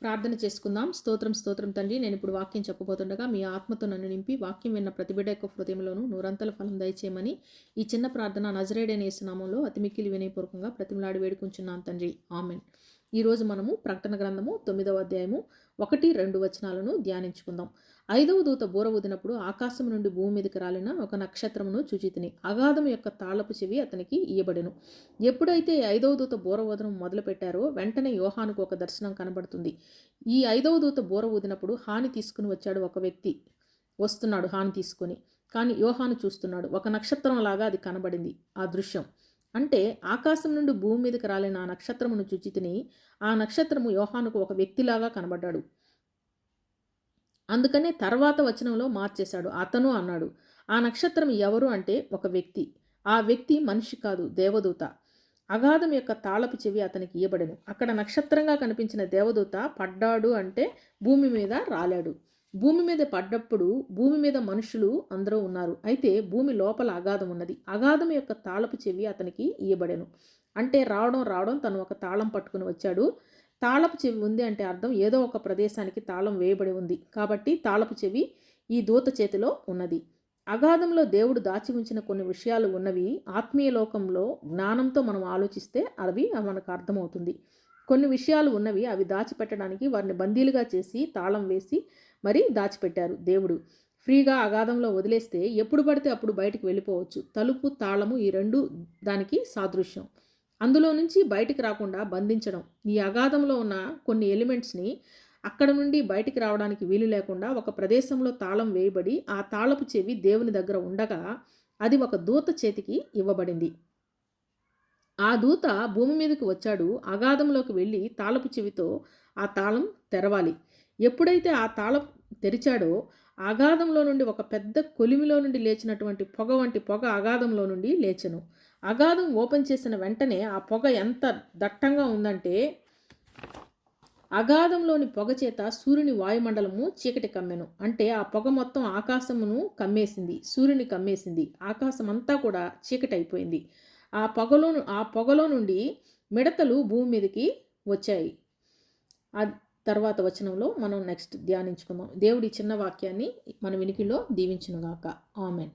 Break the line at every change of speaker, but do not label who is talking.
ప్రార్థన చేసుకుందాం. స్తోత్రం స్తోత్రం తండ్రి, నేను ఇప్పుడు వాక్యం చెప్పబోతుండగా మీ ఆత్మతో నన్ను నింపి వాక్యం విన్న ప్రతి బిడ్డ యొక్క హృదయంలోనూ నూరంతల ఫలం దయచేయమని ఈ చిన్న ప్రార్థన నజరేయుడైన యేసు నామములో అతి మిక్కిలి వినయపూర్వకంగా ప్రతిమలాడి వేడుకుంటున్నాను తండ్రి. ఆమెన్. ఈరోజు మనము ప్రకటన గ్రంథము 9వ అధ్యాయము 1-2 వచనాలను ధ్యానించుకుందాం. 5వ దూత బూర ఊదినప్పుడు ఆకాశం నుండి భూమి మీదకి రాలిన ఒక నక్షత్రమును చూచితిని. అగాధం యొక్క తాళపు చెవి అతనికి ఇయ్యబడెను. ఎప్పుడైతే 5వ దూత బూర ఊదడం మొదలు పెట్టారో వెంటనే యోహానుకు ఒక దర్శనం కనబడుతుంది. ఈ 5వ దూత బూర ఊదినప్పుడు హాని తీసుకుని వచ్చాడు ఒక వ్యక్తి వస్తున్నాడు హాని తీసుకొని. కానీ యోహాను చూస్తున్నాడు. ఒక నక్షత్రం లాగా అది కనబడింది ఆ దృశ్యం. అంటే ఆకాశం నుండి భూమి మీదకి రాలిన ఆ నక్షత్రమును చూచితిని. ఆ నక్షత్రము యోహానుకు ఒక వ్యక్తిలాగా కనబడ్డాడు. అందుకనే తర్వాత వచనంలో మార్చేశాడు. అతను అన్నాడు. ఆ నక్షత్రం ఎవరు అంటే ఒక వ్యక్తి. ఆ వ్యక్తి మనిషి కాదు, దేవదూత. అగాధం యొక్క తాళపు చెవి అతనికి ఇయ్యబడెను. అక్కడ నక్షత్రంగా కనిపించిన దేవదూత పడ్డాడు అంటే భూమి మీద రాలాడు. భూమి మీద పడ్డప్పుడు భూమి మీద మనుషులు అందరూ ఉన్నారు. అయితే భూమి లోపల అగాధం ఉన్నది. అగాధం యొక్క తాళపు చెవి అతనికి ఇయ్యబడెను. అంటే రావడం తను ఒక తాళం పట్టుకుని వచ్చాడు. తాళపు చెవి ఉంది అంటే అర్థం ఏదో ఒక ప్రదేశానికి తాళం వేయబడి ఉంది. కాబట్టి తాళపు చెవి ఈ దూత చేతిలో ఉన్నది. అగాధంలో దేవుడు దాచి ఉంచిన కొన్ని విషయాలు ఉన్నవి. ఆత్మీయ లోకంలో జ్ఞానంతో మనం ఆలోచిస్తే అవి మనకు అర్థమవుతుంది. కొన్ని విషయాలు ఉన్నవి, అవి దాచిపెట్టడానికి వారిని బందీలుగా చేసి తాళం వేసి మరీ దాచిపెట్టారు. దేవుడు ఫ్రీగా అగాధంలో వదిలేస్తే ఎప్పుడు పడితే అప్పుడు బయటికి వెళ్ళిపోవచ్చు. తలుపు తాళము ఈ రెండు దానికి సాదృశ్యం. అందులో నుంచి బయటికి రాకుండా బంధించడం. ఈ అగాధంలో ఉన్న కొన్ని ఎలిమెంట్స్ని అక్కడ నుండి బయటికి రావడానికి వీలు లేకుండా ఒక ప్రదేశంలో తాళం వేయబడి ఆ తాళపు చెవి దేవుని దగ్గర ఉండగా అది ఒక దూత చేతికి ఇవ్వబడింది. ఆ దూత భూమి మీదకి వచ్చాడు. అగాధంలోకి వెళ్ళి తాళపు చెవితో ఆ తాళం తెరవాలి. ఎప్పుడైతే ఆ తాళం తెరిచాడో అగాధంలో నుండి ఒక పెద్ద కొలిమిలో నుండి లేచినటువంటి పొగ వంటి పొగ అగాధంలో నుండి లేచెను. అగాధం ఓపెన్ చేసిన వెంటనే ఆ పొగ ఎంత దట్టంగా ఉందంటే అగాధంలోని పొగ చేత సూర్యుని వాయుమండలము చీకటి కమ్మెను. అంటే ఆ పొగ మొత్తం ఆకాశమును కమ్మేసింది, సూర్యుని కమ్మేసింది. ఆకాశం అంతా కూడా చీకటి అయిపోయింది. ఆ పొగలో నుండి మిడతలు భూమి మీదకి వచ్చాయి. ఆ తర్వాత వచనంలో మనం నెక్స్ట్ ధ్యానించుకుందాం. దేవుడి చిన్న వాక్యాన్ని మన వినికిలో దీవించునుగాక. ఆమెన్.